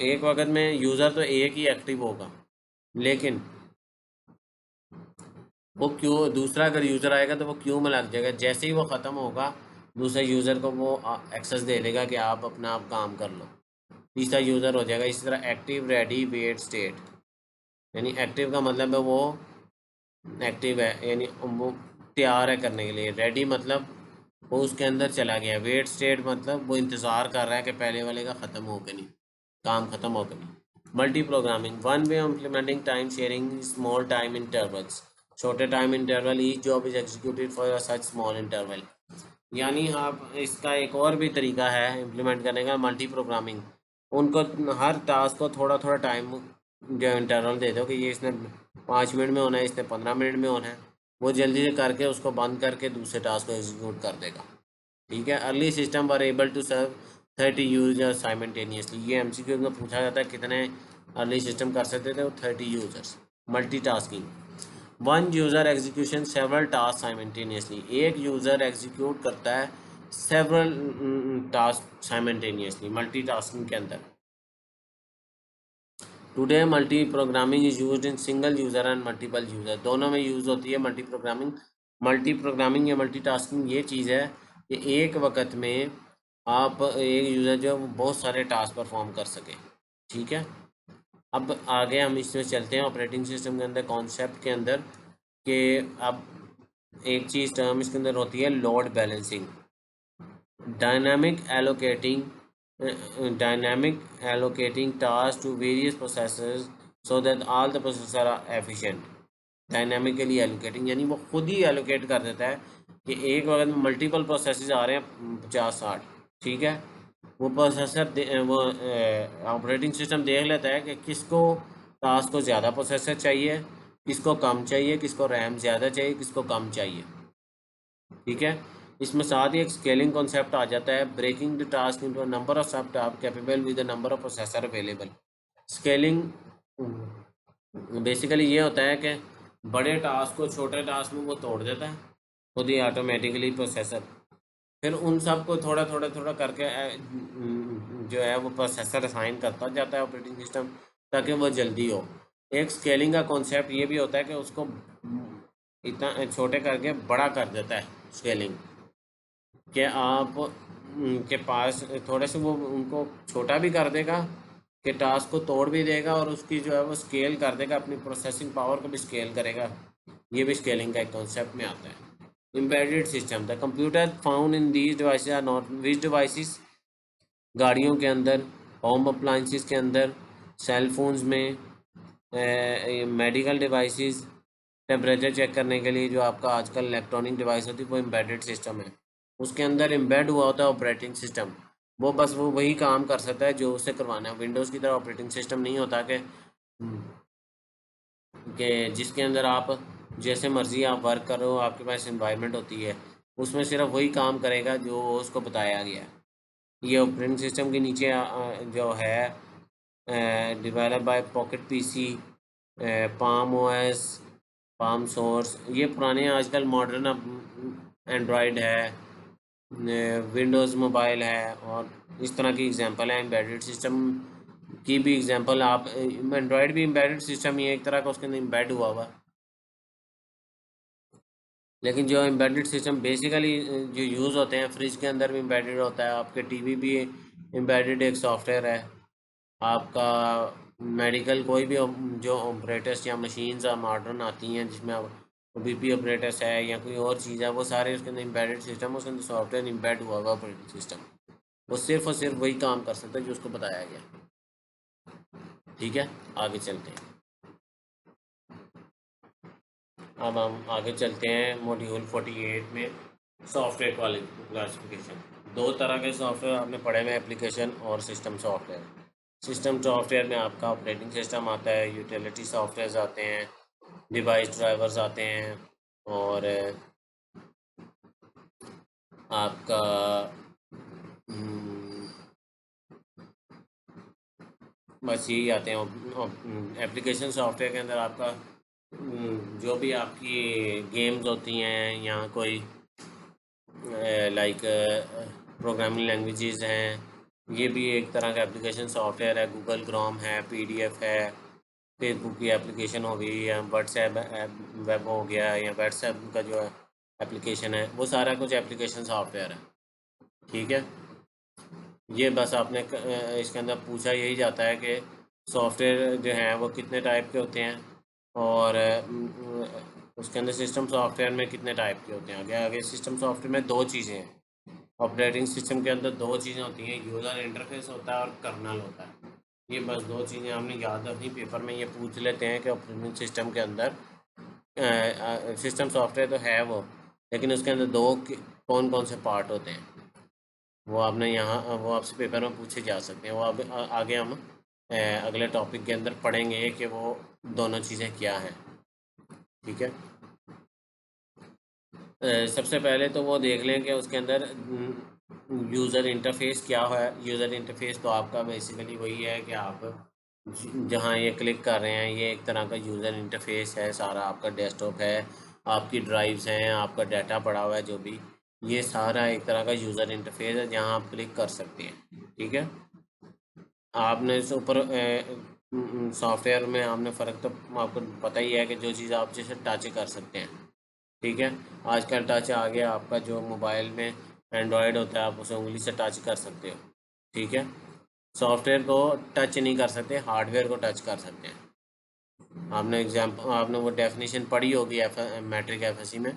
एक वक्त में यूज़र तो एक ही एक्टिव होगा, लेकिन वो क्यों, दूसरा अगर यूज़र आएगा तो वो क्यों में लग जाएगा, जैसे ही वो ख़त्म होगा दूसरे यूज़र को वो एक्सेस दे देगा कि आप अपना आप काम कर लो, तीसरा यूज़र हो जाएगा। इसी तरह एक्टिव, रेडी, वेट, स्टेट, यानी एक्टिव का मतलब है वो एक्टिव है यानी वो तैयार है करने के लिए। रेडी मतलब वो उसके अंदर चला गया। वेट स्टेट मतलब वो इंतज़ार कर रहा है कि पहले वाले का ख़त्म हो के नहीं, काम ख़त्म हो के नहीं। Multi programming one way implementing time sharing small time intervals, छोटे time interval each job is executed for such small interval. यानी आप इसका एक और भी तरीका है इम्प्लीमेंट करने का, मल्टी प्रोग्रामिंग। उनको हर टास्क को थोड़ा थोड़ा टाइम जो इंटरवल दे दो कि ये इसने 5 मिनट में होना है, इसने 15 मिनट में होना है, वो जल्दी से करके उसको बंद करके दूसरे टास्क को एग्जीक्यूट कर देगा। ठीक है। Early system were able to serve 30 users simultaneously. ये एमसीक्यू में पूछा जाता है कितने अर्ली सिस्टम कर सकते थे, वो 30 users. Multi tasking one user execution several task simultaneously. एक यूज़र एग्जीक्यूट करता है several task simultaneously multi tasking के अंदर। Today multi programming is used in single user and multiple user, दोनों में यूज़ होती है मल्टी प्रोग्रामिंग। मल्टी प्रोग्रामिंग या मल्टी टास्किंग ये चीज़ है कि एक वक्त में आप एक यूज़र जो बहुत सारे टास्क परफॉर्म कर सके। ठीक है। अब आगे हम इसमें चलते हैं ऑपरेटिंग सिस्टम के अंदर, कॉन्सेप्ट के अंदर, कि अब एक चीज़ टर्म इसके अंदर होती है load balancing. Dynamic allocating dynamic allocating task to various processors so that all the processor are efficient. Dynamically allocating यानी वो खुद ही एलोकेट कर देता है कि एक वक्त में मल्टीपल प्रोसेसेस आ रहे हैं 50-60। ठीक है। वो प्रोसेसर वो ऑपरेटिंग सिस्टम देख लेता है कि किसको टास्क को ज़्यादा प्रोसेसर चाहिए, किसको कम चाहिए, किसको रैम ज़्यादा चाहिए, किसको कम चाहिए। ठीक है। इसमें साथ ही एक स्केलिंग कॉन्सेप्ट आ जाता है, breaking the task into number of sub task capable with the number of processor available. Scaling basically ये होता है कि बड़े टास्क को छोटे टास्क में वो तोड़ देता है खुद ही ऑटोमेटिकली प्रोसेसर। फिर उन सब को थोड़ा थोड़ा थोड़ा करके जो है वो प्रोसेसर असाइन करता जाता है ऑपरेटिंग सिस्टम, ताकि वो जल्दी हो। एक स्केलिंग का कॉन्सेप्ट ये भी होता है कि उसको इतना छोटे करके बड़ा कर देता है स्केलिंग, कि आप के पास थोड़े से वो उनको छोटा भी कर देगा, कि टास्क को तोड़ भी देगा और उसकी जो है वो स्केल कर देगा, अपनी प्रोसेसिंग पावर को भी स्केल करेगा। ये भी स्केलिंग का एक कॉन्सेप्ट में आता है। Embedded system the computer found in these devices are not which devices, गाड़ियों के अंदर, होम अप्लाइंसेस के अंदर, सेल फोन्स में, मेडिकल डिवाइसेस, टेम्परेचर चेक करने के लिए जो आपका आजकल इलेक्ट्रॉनिक डिवाइस होती है वो एम्बेडेड सिस्टम है। उसके अंदर एम्बेड हुआ होता है ऑपरेटिंग सिस्टम। वो बस वो वही काम कर सकता है जो उसे करवाना है। विंडोज़ की तरह ऑपरेटिंग सिस्टम नहीं होता कि जिसके अंदर आप जैसे मर्ज़ी आप वर्क करो, आपके पास इन्वायरमेंट होती है, उसमें सिर्फ वही काम करेगा जो उसको बताया गया है। ये ऑपरेटिंग सिस्टम के नीचे जो है develop by pocket PC, palm OS, palm source, ये पुराने आजकल मॉडर्न अब एंड्रॉयड है, विंडोज़ मोबाइल है, और इस तरह की एग्जांपल है एम्बेडेड सिस्टम की भी एग्जांपल। आप एंड्रॉयड भी एम्बेडेड सिस्टम ही है एक तरह का, उसके अंदर एम्बेड हुआ हुआ। लेकिन जो एम्बेडेड सिस्टम बेसिकली जो यूज़ होते हैं, फ्रिज के अंदर भी एम्बेडेड होता है, आपके टीवी भी एम्बेडेड एक सॉफ्टवेयर है, आपका मेडिकल कोई भी जो ऑपरेटर्स या मशीन्स मॉडर्न आती हैं जिसमें आप बीपी ऑपरेटर्स है या कोई और चीज़ है, वो सारे उसके अंदर एम्बेडेड सिस्टम, उसके अंदर सॉफ्टवेयर एम्बेड हुआ हुआ ऑपरेटिंग सिस्टम। वो सिर्फ और सिर्फ वही काम कर सकता है जो उसको बताया गया। ठीक है। आगे चलते हैं। अब हम आगे चलते हैं मॉड्यूल 48 में, सॉफ्टवेयर क्लासिफिकेशन। दो तरह के सॉफ्टवेयर आपने पढ़े हुए, एप्लीकेशन और सिस्टम सॉफ्टवेयर। सिस्टम सॉफ्टवेयर में आपका ऑपरेटिंग सिस्टम आता है, यूटिलिटी सॉफ्टवेयर आते हैं, डिवाइस ड्राइवर्स आते हैं, और आपका बस यही आते हैं। एप्लीकेशन सॉफ्टवेयर के अंदर आपका जो भी आपकी गेम्स होती हैं या कोई लाइक प्रोग्रामिंग लैंग्वेजेस हैं, ये भी एक तरह का एप्लीकेशन सॉफ्टवेयर है। गूगल क्रोम है, पीडीएफ है, फेसबुक की एप्लीकेशन हो गई, या व्हाट्सएप वेब हो गया, या व्हाट्सएप का जो एप्लीकेशन है, वो सारा कुछ एप्लीकेशन सॉफ्टवेयर है। ठीक है। ये बस आपने इसके अंदर पूछा यही जाता है कि सॉफ्टवेयर जो हैं वो कितने टाइप के होते हैं, और उसके अंदर सिस्टम सॉफ्टवेयर में कितने टाइप के होते हैं, आगे आगे सिस्टम सॉफ्टवेयर में दो चीज़ें हैं। ऑपरेटिंग सिस्टम के अंदर दो चीज़ें होती हैं, यूज़र इंटरफेस होता है और कर्नल होता है। ये बस दो चीज़ें हमने याद रखनी, पेपर में ये पूछ लेते हैं कि ऑपरेटिंग सिस्टम के अंदर सिस्टम सॉफ्टवेयर तो है वो, लेकिन उसके अंदर दो कौन कौन से पार्ट होते हैं, वो आपने यहाँ वो आपसे पेपर में पूछे जा सकते हैं। वो आगे हम अगले टॉपिक के अंदर पढ़ेंगे कि वो दोनों चीज़ें क्या हैं। ठीक है, सबसे पहले तो वो देख लें कि उसके अंदर यूज़र इंटरफेस क्या है। यूज़र इंटरफेस तो आपका बेसिकली वही है कि आप जहाँ ये क्लिक कर रहे हैं ये एक तरह का यूज़र इंटरफेस है, सारा आपका डेस्कटॉप है, आपकी ड्राइव्स हैं, आपका डाटा पड़ा हुआ है, जो भी ये सारा एक तरह का यूज़र इंटरफेस है जहाँ आप क्लिक कर सकते हैं। ठीक है, आपने इस ऊपर सॉफ्टवेयर में आपने फ़र्क तो आपको पता ही है कि जो चीज़ आप जैसे टच कर सकते हैं। ठीक है, आजकल टच आ गया, आपका जो मोबाइल में एंड्रॉयड होता है आप उसे उंगली से टच कर सकते हो। ठीक है, सॉफ्टवेयर को टच नहीं कर सकते, हार्डवेयर को टच कर सकते हैं। आपने वो डेफिनेशन पढ़ी होगी मैट्रिक एफएससी में,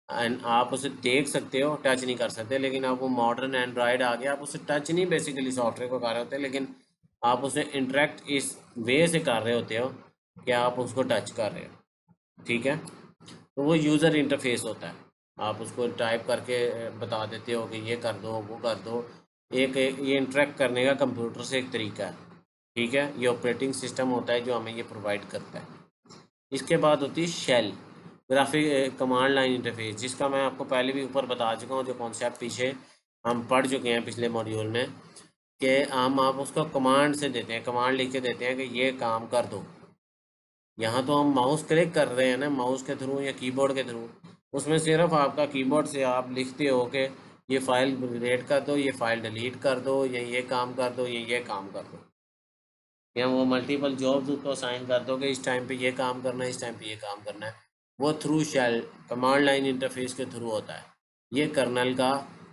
एंड आप उसे देख सकते हो, टच नहीं कर सकते। लेकिन अब वो मॉडर्न एंड्रॉयड आ गया, आप उसे टच नहीं बेसिकली सॉफ्टवेयर को कर रहे होते, लेकिन आप उसे इंटरेक्ट इस वे से कर रहे होते हो कि आप उसको टच कर रहे हो। ठीक है, तो वो यूज़र इंटरफेस होता है, आप उसको टाइप करके बता देते हो कि ये कर दो वो कर दो। ये इंटरेक्ट करने का कंप्यूटर से एक तरीका है। ठीक है, ये ऑपरेटिंग सिस्टम होता है जो हमें ये प्रोवाइड करता है। इसके बाद होती है shell, graphic command line interface, जिसका मैं आपको पहले भी ऊपर बता चुका हूँ, जो कॉन्सेप्ट पीछे हम पढ़ चुके हैं पिछले मॉड्यूल में, कि हम आप उसको कमांड से देते हैं, कमांड लिख के देते हैं कि ये काम कर दो। यहाँ तो हम माउस क्लिक कर रहे हैं ना, माउस के थ्रू या कीबोर्ड के थ्रू, उसमें सिर्फ आपका कीबोर्ड से आप लिखते हो कि ये फाइल रेड कर दो, ये फाइल डिलीट कर दो, या ये काम कर दो, ये काम कर दो, या वो मल्टीपल जॉब्स उसको असाइन कर दो कि इस टाइम पे ये काम करना है, इस टाइम पे ये काम करना है। वो through shell command line interface के थ्रू होता है। ये कर्नल का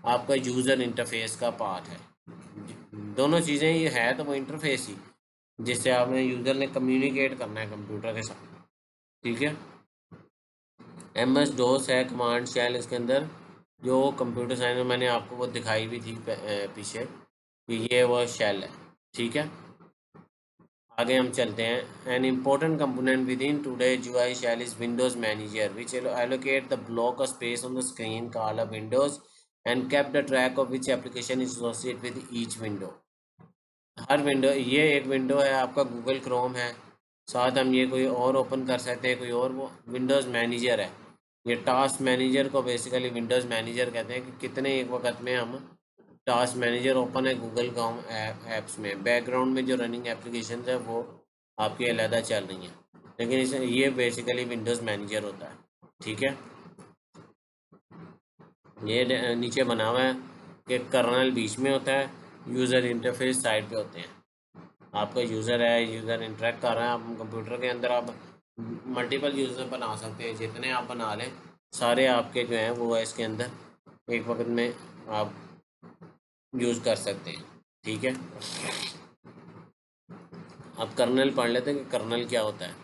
आपका यूज़र इंटरफेस का पार्ट है। दोनों चीज़ें ये है तो वो इंटरफेस ही, जिससे आपने यूज़र ने कम्युनिकेट करना है कंप्यूटर के साथ। ठीक है, MS डोस है कमांड शेल, इसके अंदर जो कंप्यूटर साइंस में मैंने आपको वो दिखाई भी थी पीछे कि ये वो शेल है। ठीक है, आगे हम चलते हैं। An important component with in today UI shell is windows manager which allocate the block of space on the screen called a windows and kept the track of which application is associated with each window। Her window, ये एक window है आपका Google Chrome है, साथ हम ये कोई और ओपन कर सकते हैं, कोई और, वो विंडोज़ मैनेजर है। ये टास्क मैनेजर को बेसिकली विंडोज़ मैनेजर कहते हैं कि कितने एक वक्त में हम टास्क मैनेजर ओपन है गूगल क्रोम ऐप्स में, बैकग्राउंड में जो रनिंग एप्लीकेशन है वो आपकी अलहदा चल रही हैं, लेकिन इसे ये बेसिकली विंडोज़ मैनेजर होता है। ठीक है, ये नीचे बना हुआ है कि कर्नल बीच में होता है, यूज़र इंटरफेस साइड पे होते हैं। आपका यूज़र है, यूज़र इंटरेक्ट कर रहे हैं, आप कंप्यूटर के अंदर आप मल्टीपल यूज़र बना सकते हैं, जितने आप बना लें सारे आपके जो हैं वो है इसके अंदर एक वक्त में आप यूज़ कर सकते हैं। ठीक है, अब कर्नल पढ़ लेते हैं कि कर्नल क्या होता है।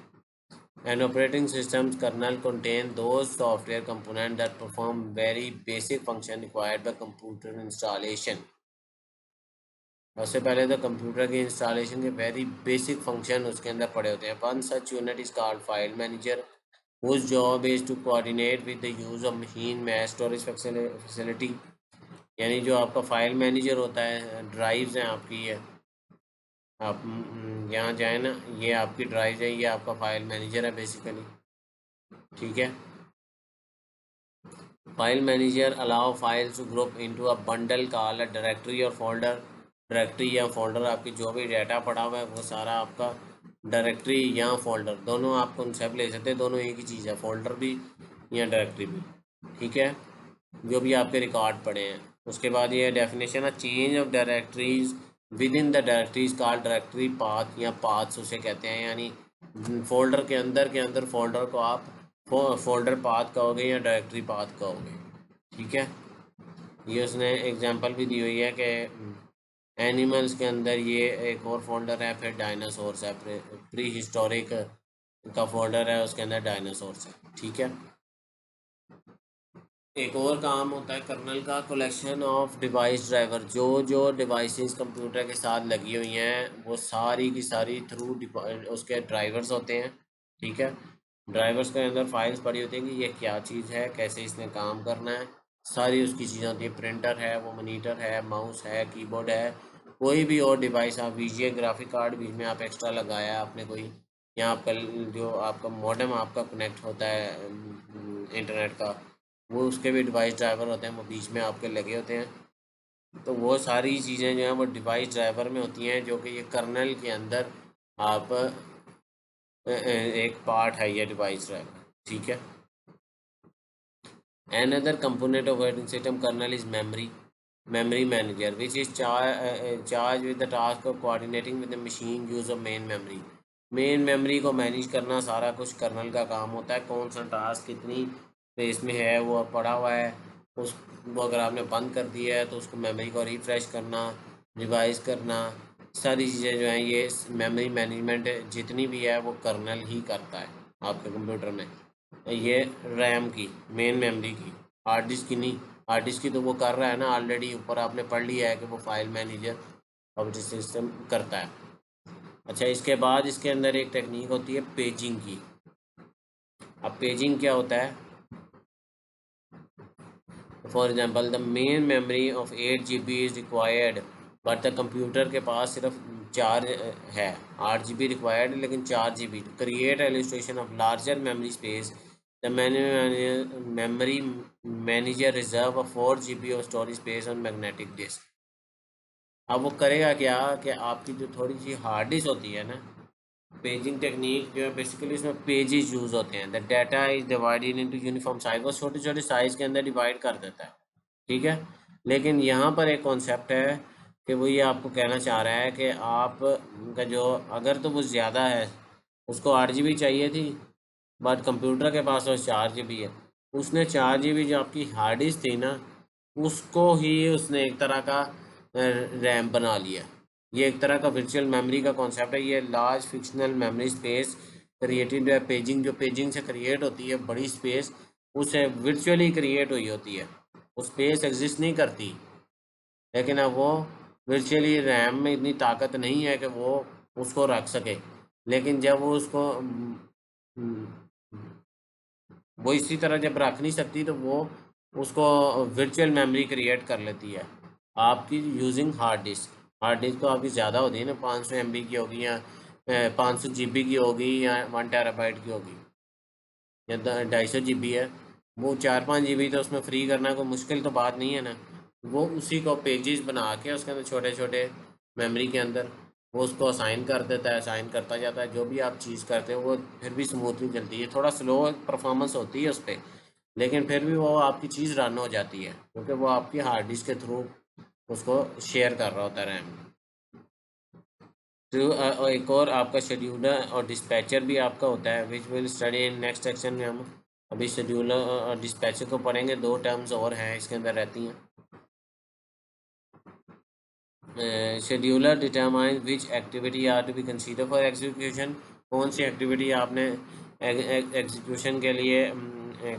An operating system's kernel contains those software components that perform very basic function required by computer installation। सबसे पहले तो कंप्यूटर की इंस्टॉलेशन के वेरी बेसिक फंक्शन उसके अंदर पड़े होते हैं। One such unit is called file manager whose job is to coordinate with the use of machine mass storage facility। यानी जो आपका फाइल मैनेजर होता है, ड्राइव्स हैं आपकी, ये आप यहाँ जाए ना, ये आपकी ड्राइव है, ये आपका फाइल मैनेजर है बेसिकली। ठीक है, file manager allow files to group into a bundle called a directory और फोल्डर। डायरेक्टरी या फोल्डर, आपकी जो भी डाटा पड़ा हुआ है वो सारा आपका डायरेक्टरी या फोल्डर, दोनों आप कॉन्सेप्ट ले सकते हैं, दोनों एक ही चीज़ है, फोल्डर भी या डायरेक्टरी भी। ठीक है, जो भी आपके रिकॉर्ड पड़े हैं। उसके बाद ये डेफिनेशन है, change of directories with in the directories called directory path, या पाथ्स उसे कहते हैं, यानी फोल्डर के अंदर फोल्डर को आप फोल्डर पाथ कहोगे या डायरेक्टरी पाथ कहोगे। ठीक है, ये उसने एग्जांपल भी दी हुई है कि एनिमल्स के अंदर ये एक और फोल्डर है, फिर डायनासोर्स है, प्री हिस्टोरिक का फोल्डर है, उसके अंदर डायनासोर्स है, ठीक है। एक और काम होता है कर्नल का, कलेक्शन ऑफ डिवाइस ड्राइवर, जो जो डिवाइसेस कंप्यूटर के साथ लगी हुई हैं वो सारी की सारी थ्रू उसके ड्राइवर्स होते हैं, ठीक है। ड्राइवर्स के अंदर फाइल्स पड़ी होती हैं कि ये क्या चीज़ है, कैसे इसने काम करना है, सारी उसकी चीज़ें होती हैं। प्रिंटर है, वो मॉनिटर है, माउस है, कीबोर्ड है, कोई भी और डिवाइस आप लीजिए, ग्राफिक कार्ड बीच में आप एक्स्ट्रा लगाया है आपने कोई, या आपका जो आपका मॉडेम आपका कनेक्ट होता है इंटरनेट का, वो उसके भी डिवाइस ड्राइवर होते हैं, वो बीच में आपके लगे होते हैं। तो वो सारी चीज़ें जो हैं वो डिवाइस ड्राइवर में होती हैं, जो कि ये कर्नल के अंदर आप एक पार्ट है ये डिवाइस ड्राइवर, ठीक है। Another component of operating system kernel is memory manager, which is charged with the task of coordinating with the machine use of main memory. Main memory को मैनेज करना सारा कुछ कर्नल का काम होता है। कौन सा टास्क कितनी स्पेस में है वो पड़ा हुआ है, उस वो अगर आपने बंद कर दिया है तो उसको मेमोरी को रिफ़्रेश करना, रिवाइज करना, सारी चीज़ें जो हैं ये मेमोरी मैनेजमेंट जितनी भी है वो कर्नल ही करता है आपके कंप्यूटर में। ये रैम की, मेन मेमोरी की, हार्ड डिस्क की नहीं। हार्ड डिस्क की तो वो कर रहा है ना ऑलरेडी, ऊपर आपने पढ़ लिया है कि वो फाइल मैनेजर ऑपरेटिंग सिस्टम करता है। अच्छा, इसके बाद इसके अंदर एक टेक्निक होती है पेजिंग की। अब पेजिंग क्या होता है? For example the main memory of 8 GB is required, but the computer के पास सिर्फ 4 है। 8 GB रिक्वायर्ड लेकिन 4 GB। To create illustration of larger memory space, the memory manager reserve 4 GB of storage space on magnetic disk. अब वो करेगा क्या कि आपकी जो थोड़ी सी हार्ड डिस्क होती है ना, पेजिंग टेक्निक जो है बेसिकली इसमें पेजेस यूज़ होते हैं। The data is divided into uniform size, वो छोटे छोटे साइज़ के अंदर डिवाइड कर देता है, ठीक है। लेकिन यहाँ पर एक कॉन्सेप्ट है कि वो ये आपको कहना चाह रहा है कि आप का जो, अगर तो वो ज़्यादा है, उसको 8 GB चाहिए थी, बट कंप्यूटर के पास वो 4 GB है, उसने 4 GB जो आपकी हार्ड डिस्क थी ना, उसको ही उसने एक तरह का रैम बना लिया। ये एक तरह का वर्चुअल मेमोरी का कॉन्सेप्ट है। ये large fictional memory space created है। पेजिंग जो पेजिंग से क्रिएट होती है बड़ी स्पेस, उसे वर्चुअली क्रिएट हुई होती है, वो स्पेस एग्जिस्ट नहीं करती। लेकिन अब वो वर्चुअली रैम में इतनी ताकत नहीं है कि वो उसको रख सके। लेकिन जब वो उसको वो इसी तरह जब रख नहीं सकती तो वो उसको वर्चुअल मेमोरी क्रिएट कर लेती है आपकी using hard disk. Hard disk तो आपकी ज़्यादा होती है ना, 500 MB की होगी, या 500 GB की होगी, या 1 TB की होगी, या 250 GB है। वो 4-5 GB तो उसमें फ्री करना कोई मुश्किल तो बात नहीं है ना। वो उसी को पेजेस बना के उसके अंदर छोटे छोटे मेमोरी के अंदर वो उसको असाइन कर देता है, असाइन करता जाता है। जो भी आप चीज़ करते हो वो फिर भी स्मूथली चलती है। थोड़ा स्लो परफॉर्मेंस होती है उस पर, लेकिन फिर भी वो आपकी चीज़ रन हो जाती है, क्योंकि वो आपकी हार्ड डिस्क के थ्रू उसको शेयर कर रहा होता है रैम। तो एक और आपका शेड्यूलर और डिस्पैचर भी आपका होता है, which will study in next section में। हम अभी शेड्यूलर और डिस्पैचर को पढ़ेंगे। 2 टर्म्स और हैं इसके अंदर रहती हैं। Scheduler determine which activity are to be consider for execution, कौन सी एक्टिविटी आपने एग्जीक्यूशन के लिए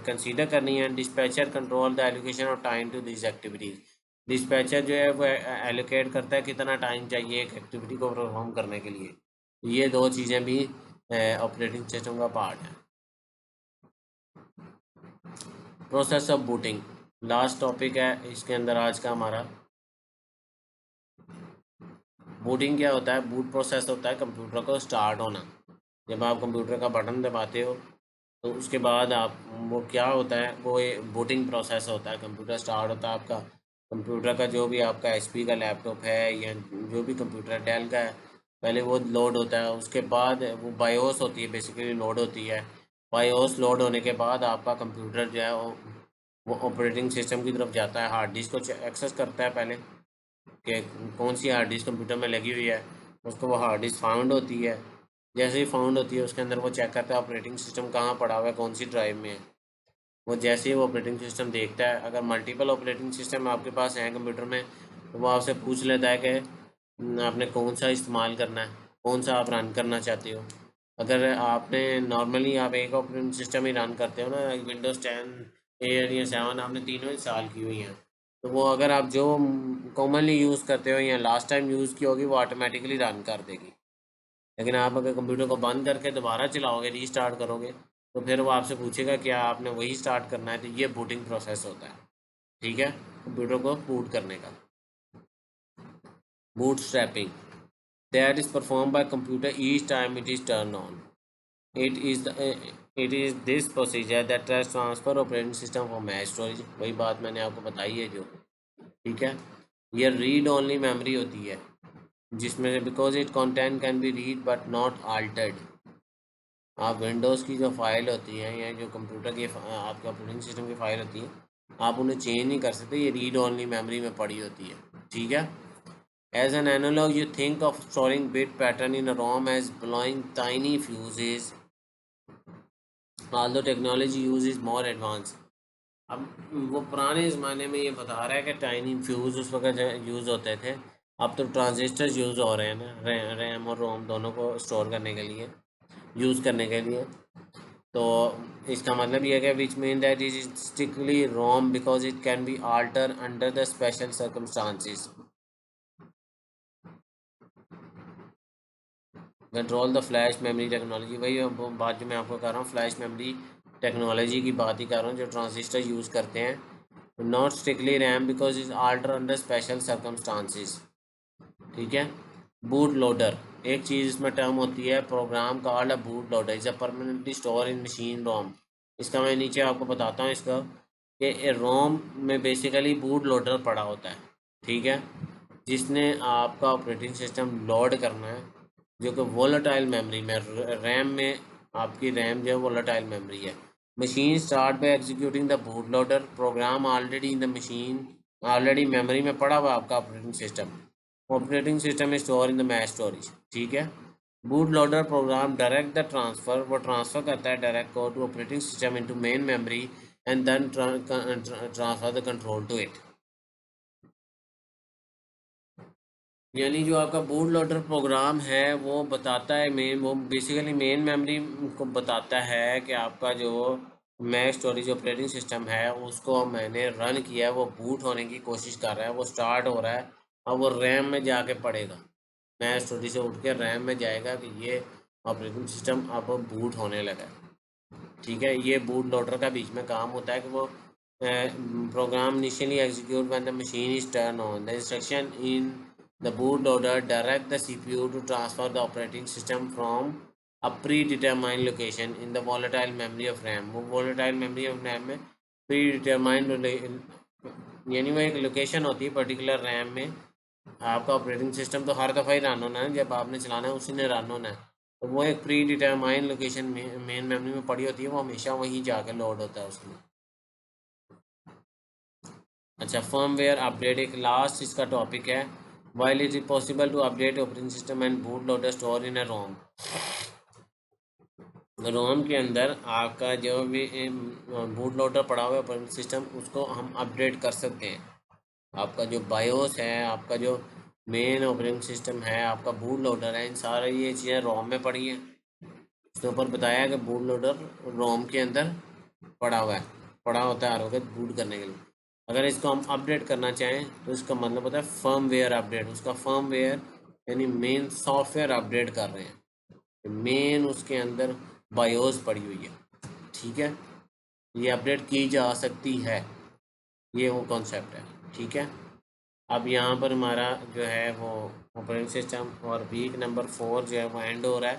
कंसीडर करनी है। Dispatcher control the allocation of time to this activities, dispatcher जो है वो एलोकेट करता है कितना टाइम चाहिए एक एक्टिविटी को परफॉर्म करने के लिए। ये 2 चीज़ें भी ऑपरेटिंग सिस्टम का पार्ट है। Process of booting last topic है इसके अंदर आज का हमारा। बूटिंग क्या होता है? बूट प्रोसेस होता है कंप्यूटर को स्टार्ट होना। जब आप कंप्यूटर का बटन दबाते हो तो उसके बाद आप, वो क्या होता है, वो बूटिंग प्रोसेस होता है, कंप्यूटर स्टार्ट होता है आपका। कंप्यूटर का जो भी आपका एचपी का लैपटॉप है या जो भी कंप्यूटर डेल का है, पहले वो लोड होता है, उसके बाद वो बायोस होती है बेसिकली लोड होती है। बायोस लोड होने के बाद आपका कंप्यूटर जो है वो ऑपरेटिंग सिस्टम की तरफ जाता है, हार्ड डिस्क को एक्सेस करता है पहले कि कौन सी हार्ड डिस्क कंप्यूटर में लगी हुई है। उसको वो हार्ड डिस्क फाउंड होती है, जैसे ही फाउंड होती है उसके अंदर वो चेक करता है ऑपरेटिंग सिस्टम कहाँ पड़ा हुआ है, कौन सी ड्राइव में है। वो जैसे ही वो ऑपरेटिंग सिस्टम देखता है, अगर मल्टीपल ऑपरेटिंग सिस्टम आपके पास हैं कंप्यूटर में, तो वो आपसे पूछ लेता है कि आपने कौन सा इस्तेमाल करना है, कौन सा आप रन करना चाहते हो। अगर आपने नॉर्मली आप एक ऑपरेटिंग सिस्टम ही रन करते हो ना, विंडोज़ 10 8 या 7 आपने तीनों इंस्टॉल की हुई हैं, तो वो अगर आप जो कॉमनली यूज़ करते हो या लास्ट टाइम यूज़ की होगी वो ऑटोमेटिकली रन कर देगी। लेकिन आप अगर कंप्यूटर को बंद करके दोबारा चलाओगे, रीस्टार्ट करोगे, तो फिर वो आपसे पूछेगा क्या आपने वही स्टार्ट करना है, तो ये बूटिंग प्रोसेस होता है। ठीक है, कंप्यूटर को बूट करने का। Boot strapping that is perform by computer each time it is turn on. It is the, it is this procedure that transfer operating system from main storage, वही बात मैंने आपको बताई है जो। ठीक है, ये रीड ओनली मेमोरी होती है जिसमें से because it content can be read but not Altered. आप विंडोज़ की जो फाइल होती है या जो कंप्यूटर की आपके ऑपरेटिंग सिस्टम की फाइल होती है, आप उन्हें चेंज नहीं कर सकते, ये रीड ओनली मेमोरी में पड़ी होती है। ठीक है, as an analog you think of storing bit pattern in a ROM as blowing tiny fuses, although technology use is more advance. अब वो पुराने ज़माने में ये बता रहा है कि टाइनी फ्यूज़ उस वक्त यूज़ होते थे, अब तो ट्रांजिस्टर्स यूज़ हो रहे हैं ना, रैम और रोम दोनों को स्टोर करने के लिए, यूज़ करने के लिए। तो इसका मतलब ये है कि which mean that is strictly ROM because it can be alter under the special circumstances. Control the flash memory technology, वही बात जो मैं आपको कर रहा हूँ, फ्लैश मेमोरी टेक्नोलॉजी की बात ही कर रहा हूँ, जो ट्रांजिस्टर यूज़ करते हैं। Not strictly RAM because is alter under special circumstances. ठीक है, बूट लोडर एक चीज़ इसमें टर्म होती है, program called a boot loader is a permanently store in machine ROM. इसका मैं नीचे आपको बताता हूँ इसका कि रोम में बेसिकली बूट लोडर पड़ा होता है। ठीक है, जिसने आपका ऑपरेटिंग सिस्टम लोड करना है, जो कि वोलेटाइल मेमोरी में, रैम में, आपकी रैम जो है वोलेटाइल मेमोरी है। Machine start by executing the boot loader, program already in the machine, already memory में पड़ा हुआ आपका operating system store in the mass storage. ठीक है, boot loader program direct the transfer, वो ट्रांसफ़र करता है direct code to operating system into main memory and then transfer the control to it. यानी जो आपका बूट लोडर प्रोग्राम है वो बताता है वो बेसिकली मेन मेमोरी को बताता है कि आपका जो मैक स्टोरेज ऑपरेटिंग सिस्टम है उसको मैंने रन किया है, वो बूट होने की कोशिश कर रहा है, वो स्टार्ट हो रहा है, अब वो रैम में जाके पड़ेगा, मैक स्टोरेज से उठ के रैम में जाएगा कि ये ऑपरेटिंग सिस्टम अब बूट होने लगा है। ठीक है, ये बूट लोडर का बीच में काम होता है कि वो program initially execute when the machine is turn on, the instruction in the bootloader direct the CPU to transfer the operating system from a predetermined location in the volatile memory of RAM। वो volatile memory of RAM में predetermined यानी वो एक location होती है particular RAM में। आपका operating system तो हर दफ़ा ही रन होना है, जब आपने चलाना है उसी ने रन होना है, तो वो एक प्री डिटरमाइंड लोकेशन में मेन मेमोरी में पड़ी होती है, वो हमेशा वहीं जाकर लोड होता है उसमें। अच्छा, फर्मवेयर अपडेट एक लास्ट इसका टॉपिक है। While it is possible to update operating system and boot loader store in a ROM, ROM के अंदर आपका जो भी बूट लोडर पड़ा हुआ है ऑपरेटिंग सिस्टम, उसको हम अपडेट कर सकते हैं। आपका जो बायोस है, आपका जो मेन ऑपरेटिंग सिस्टम है, आपका बूट लोडर है, इन सारे ये चीज़ें रोम में पड़ी हैं। उसके ऊपर बताया कि बूट लोडर रोम के अंदर पड़ा होता है हर वक्त बूट करने के लिए। अगर इसको हम अपडेट करना चाहें तो इसका मतलब होता है फर्मवेयर अपडेट, उसका फर्मवेयर यानी मेन सॉफ्टवेयर अपडेट कर रहे हैं, मेन उसके अंदर बायोस पड़ी हुई है। ठीक है, ये अपडेट की जा सकती है, ये वो कॉन्सेप्ट है। ठीक है, अब यहाँ पर हमारा जो है वो ऑपरेटिंग सिस्टम और वीक नंबर 4 जो है वो एंड हो रहा है।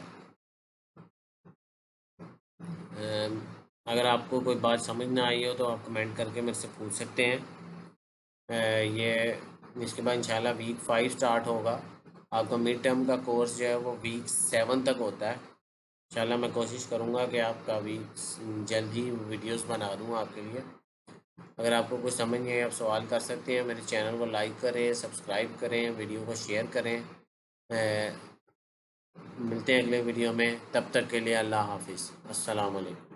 अगर आपको कोई बात समझ ना आई हो तो आप कमेंट करके मेरे से पूछ सकते हैं। ये इसके बाद इंशाल्लाह वीक 5 स्टार्ट होगा। आपका मिड टर्म का कोर्स जो है वो वीक 7 तक होता है। इंशाल्लाह मैं कोशिश करूँगा कि आपका वीक जल्द ही वीडियोस बना दूँ आपके लिए। अगर आपको कुछ समझ नहीं आए आप सवाल कर सकते हैं। मेरे चैनल को लाइक करें, सब्सक्राइब करें, वीडियो को शेयर करें। मिलते हैं अगले वीडियो में, तब तक के लिए अल्लाह हाफिज़, अस्सलाम वालेकुम।